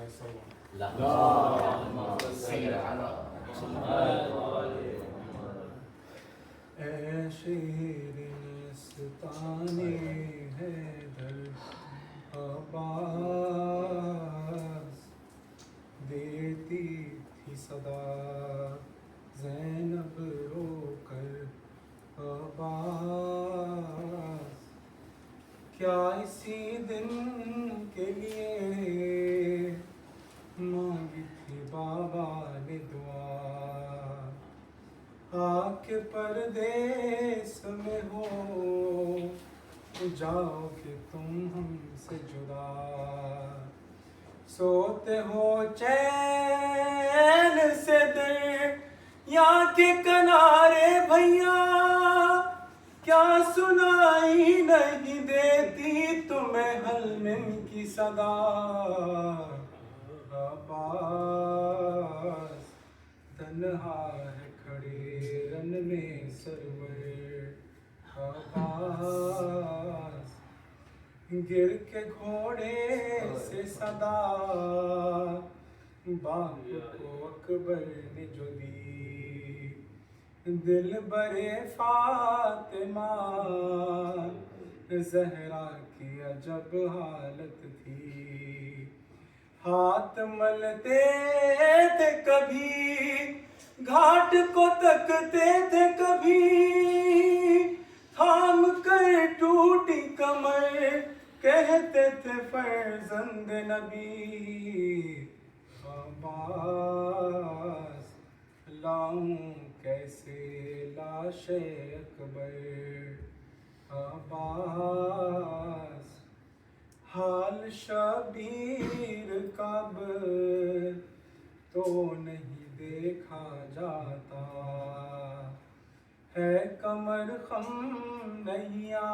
اے شیرستان حیدر عباس دیتی تھی صدا زینب رو کر عباس کیا اسی دن کے لیے مانگی تھی بابا نے دعا آ کے پردیس میں ہو جاؤ کہ تم ہم سے جدا سوتے ہو چین سے دریا کے کنارے بھیا کیا سنائی نہیں دیتی تمہیں حلمن کی صدا عباس تنہا ہے کھڑے رن میں سرور عباس گر کے گھوڑے سے صدا باپ کو اکبر نے جو دی دل برے فاطمہ زہرا کی عجب حالت تھی ہاتھ ملتے تھے کبھی گھاٹ کو تکتے تھے کبھی تھام کر ٹوٹی کمر کہتے تھے فرزند نبی عباس لاؤں کیسے لاش اکبر عباس حال شبیر کا اب تو نہیں دیکھا جاتا ہے کمر خم نیا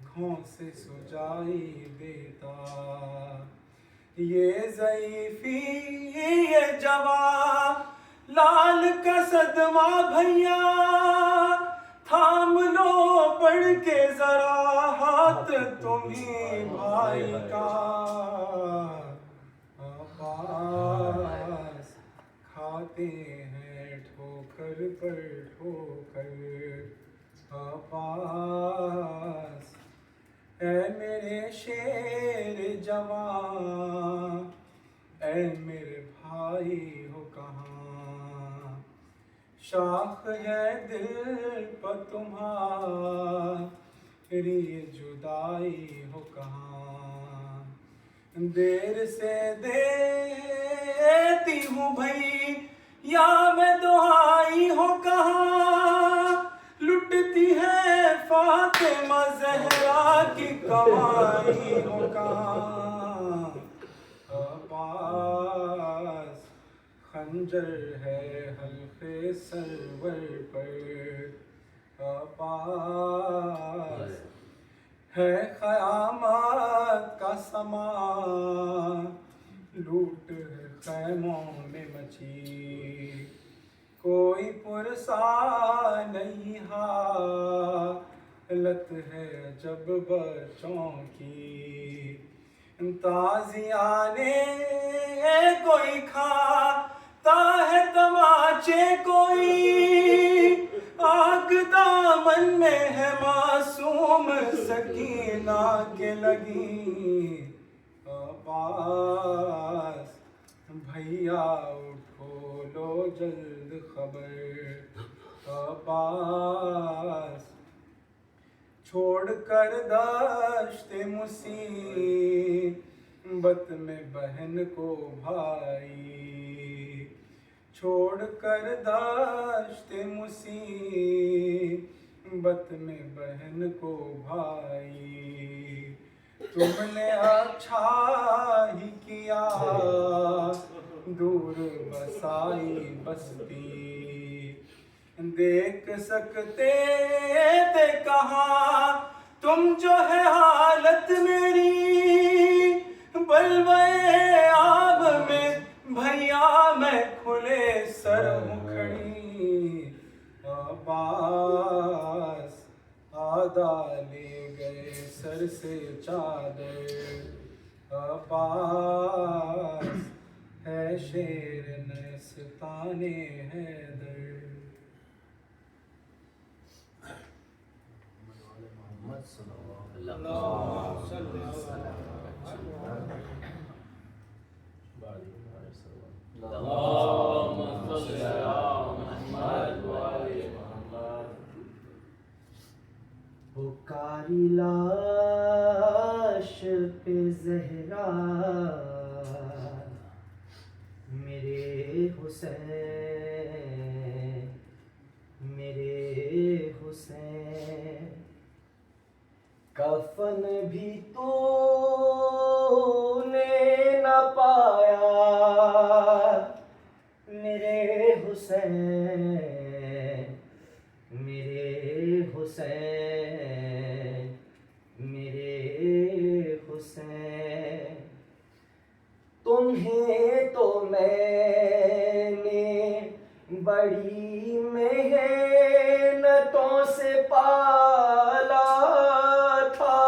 کھوں سے سجائی دیتا یہ ضعیفی یہ جوان لال کا صدمہ بھیا تھام لو پڑھ کے ذرا ہاتھ تمہیں بھائی کا عباس کھاتے ہیں ٹھوکر پر ٹھوکر عباس اے میرے شیر جوان اے میرے بھائی ہو کہاں شاخ ہے دل پر تمہاری جدائی ہو کہاں دیر سے دیتی ہوں بھائی یا میں دعائی ہو کہاں لٹتی ہے فاطمہ زہرا کی کمائی ہو کہاں عباس خنجر ہے حلق سرور پر عباس ہے قیامت کا سما لوٹ ہے خیموں میں مچی کوئی پرسا نہیں حالت ہے جب بچوں کی تازیانے کوئی کھاتا ہے تماچے کوئی آگ دامن میں ہے معصوم سکینہ کے لگی عباس بھیا اٹھو لو جلد خبر عباس چھوڑ کر دشت مصیبت میں بہن کو بھائی چھوڑ کر دشت مصیبت میں بہن کو بھائی تم نے اچھا ہی کیا دور بسائی بستی دیکھ سکتے تھے کہاں تم جو ہے حالت میری بلوے آب میں بھیا میں کھلے سر ہوں کھڑی عباس آدھا لے گئے سر سے چادر عباس ہے شیر نیستان حیدر. کاری لاش پہ زہرا میرے حسین، میرے حسین، کفن بھی تو نے نہ پایا میرے حسین، میرے حسین، میرے حسین. تمہیں تو میں نے بڑی محنتوں سے پالا تھا،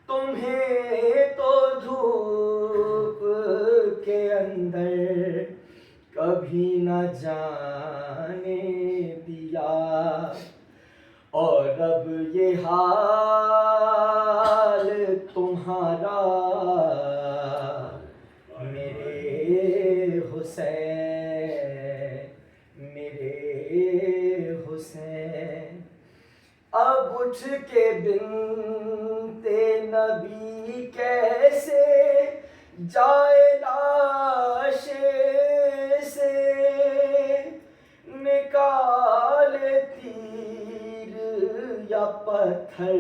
تمہیں تو دھوپ کے اندر کبھی نہ جانے دیا، اور اب یہ حال تمہارا میرے حسین، میرے حسین. اب اٹھ کے بنتے نبی کیسے جائے لاش سے، نکالے تیر یا پتھر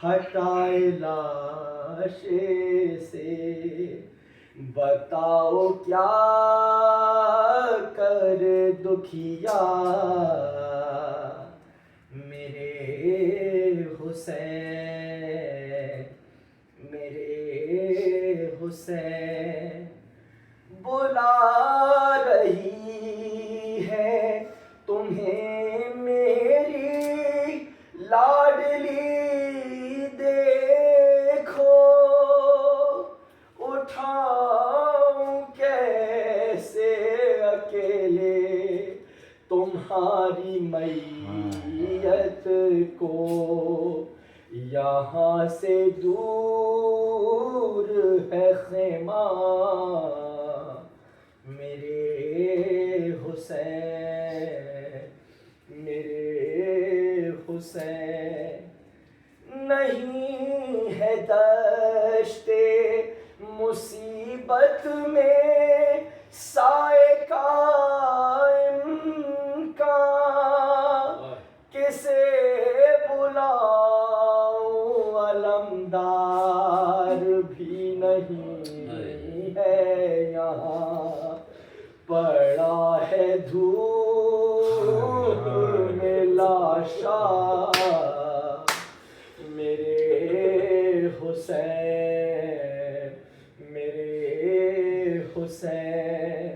ہٹائے لاش سے. بتاؤ کیا کر دکھیا میرے حسین، میرے حسین. بلا رہی ہے تمہیں میری لاڈلی، دیکھو اٹھاؤں کیسے اکیلے تمہاری میت کو، یہاں سے دور ہے خیمہ میرے حسین، میرے حسین. نہیں ہے دشت مصیبت میں سائے قائم کا، کسے بلاؤں علمدار بھی نہیں ہے یہاں، پڑا ہے دھوپ میں لاشا میرے حسین، میرے حسین.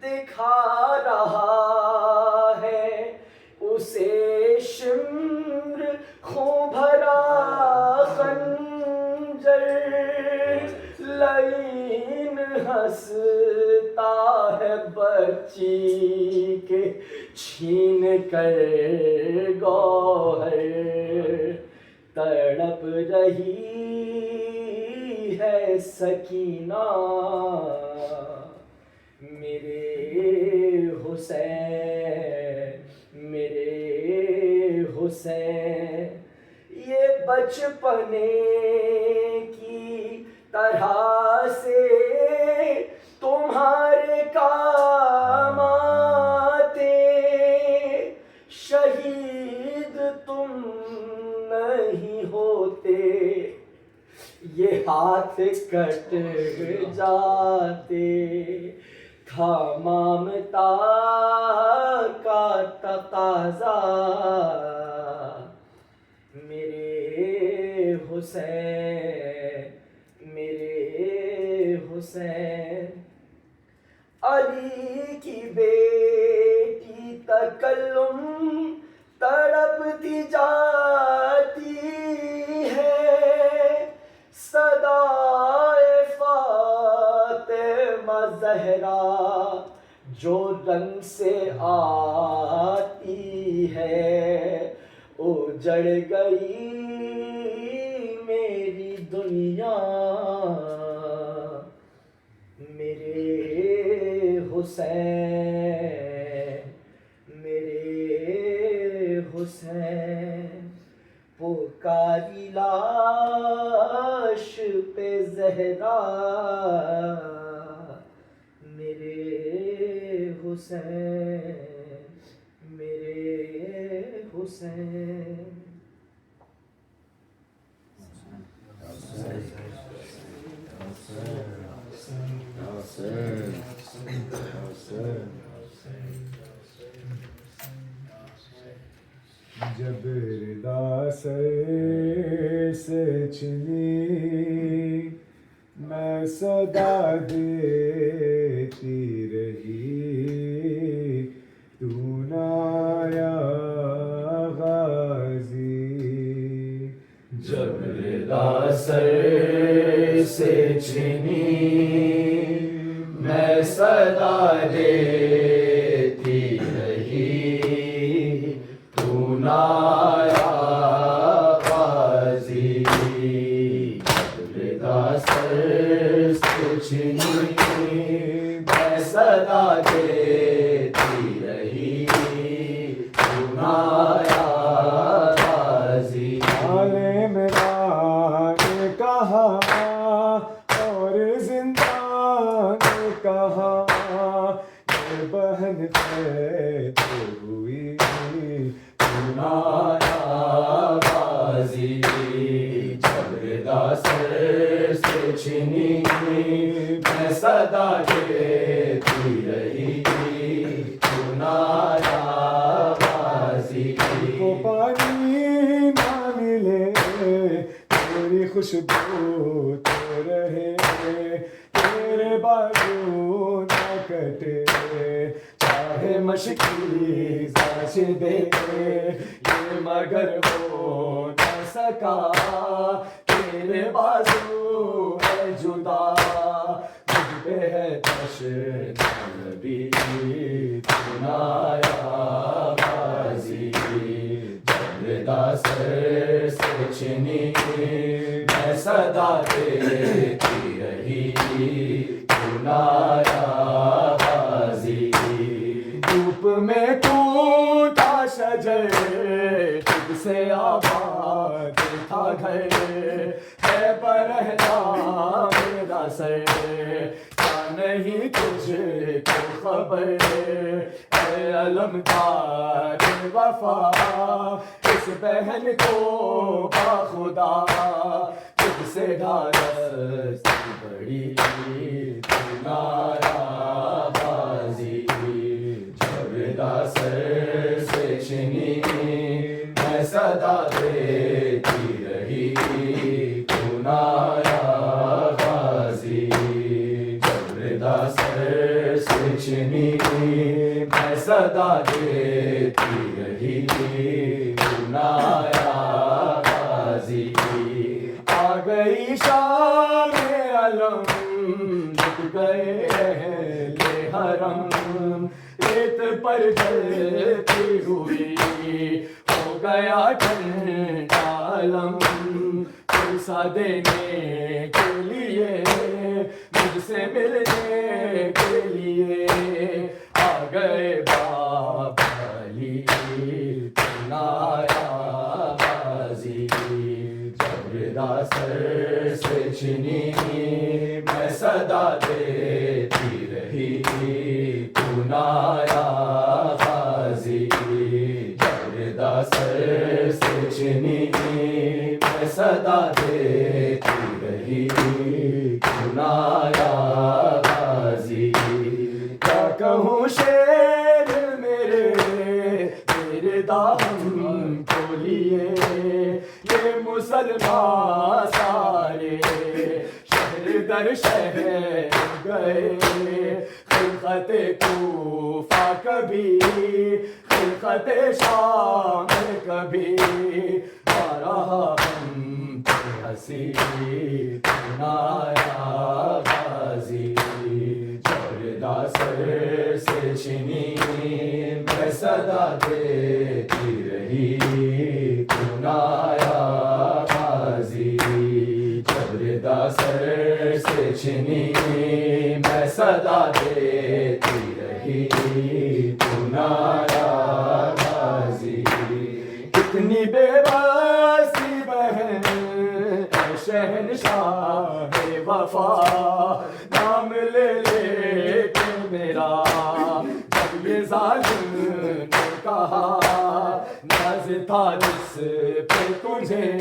دکھا رہا ہے اسے شمر خون بھرا خنجر، لعین ہنستا ہے بچی کے چھین کر گوہر، تڑپ رہی ہے سکینہ میرے حسین، میرے حسین. یہ بچپنے کی طرح سے تمہارے کام آتے، شہید تم نہیں ہوتے، یہ ہاتھ کٹ جاتے. تھا ممتا کا تقاضا میرے حسین، میرے حسین. علی کی بیٹی تکلم تڑپتی جاتی ہے، زہرا جو رنگ سے آتی ہے اجڑ گئی میری دنیا میرے حسین میرے حسین پکاری لاش پہ زہرا میرے حسین میرے حسین جب ردا سر سے چلی میں صدا دیتی رہی تو نہ آیا غازی جب ردا سر سے چھنی میں صدا دیتی رہی تو نہ آیا غازی جب ردا سر سے چھنی میں صدا دیتی رہی تو نہ آیا غازی عالم نے کہا اور زندہ نے کہا یہ بہن تو ہوئی آیا غازی جب ردا سر سے چھنی میں صدا دیتی رہی تو نہ آیا غازی کو پانی نہ ملے تیری خوشبو تو رہے تیرے بازو نہ کٹے چاہے مشکل سانس دے یہ مگر ہو نہ سکا تیرے بازو ہے جدا مجھ پہ ہے تشنبی تو نہ آیا غازی جب ردا سر سے چھنی میں صدا دیتی رہی تو نہ آیا غازی دھوپ میں ٹوٹا شجر تجھ سے آباد تھا گھر ہے برہنا میرا سر کیا نہیں تجھ کو خبر اے علمدار وفا اس بہن کو باخدا تجھ سے ڈھارس بڑی تو نہ آیا غازی جب ردا سر سے چھنی میں صدا دیتی رہی تو نہ آیا غازی جب ردا سر سے چھنی میں صدا دیتی رہی تو نہ آیا غازی آ گئی شان علم جھک گئے اہل حرم ریت پر جلتی ہوئی ہو گیا ٹھنڈا علم پرسا دینے کے لیے مجھ سے ملنے کے لیے آ گئے باب علی تو نہ آیا غازی جب ردا سر سے چھنی میں صدا دیتی رہی تو نہ آیا غازی جب ردا سر سے چھنی میں صدا دیتی رہی تو نہ آیا غازی کیا کہوں شیر میرے میرے دامن کو لیے یہ مسلمان سارے شہر در شہر گئے خلقت کوفہ کبھی خلقت شام کبھی آ رہا ہم پہ ہنسی تو نہ آیا غازی جب سر سے چھنی میں صدا دیتی رہی تو نایا غازی کتنی بے باسی بہن اے شہنشاہ وفا نام لے لے کے میرا جب یہ ظالم نے کہا ناز تھا جس پہ تجھے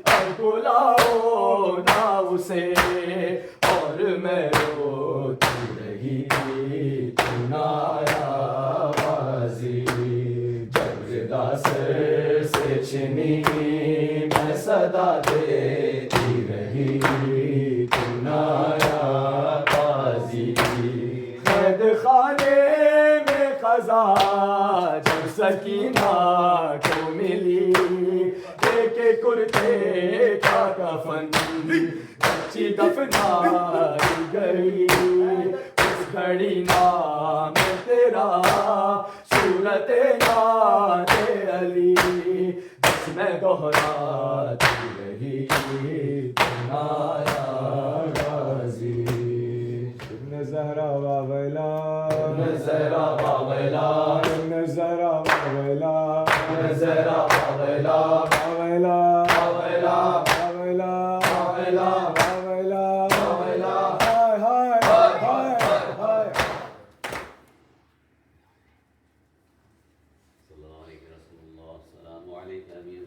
اب بلاؤ نہ اسے اور میں روتی رہی چنایا بازی جب ردا سر سے چھنی میں صدا دیتی رہی چنایا بازی قید خانے میں قضا جب سکینہ کو ملی ایک کرتے کا کفن بچی دفنائی گئی اس گھڑی نام تیرا صورت یاد علی بس میں دہراتی رہی نایا غازی زہرا واویلا زہرا واویلا زہرا واویلا زہرا واویلا واویلا واویلا واویلا واویلا واویلا واویلا ہائے ہائے ہائے ہائے صلی اللہ علیہ رسول اللہ السلام علیکم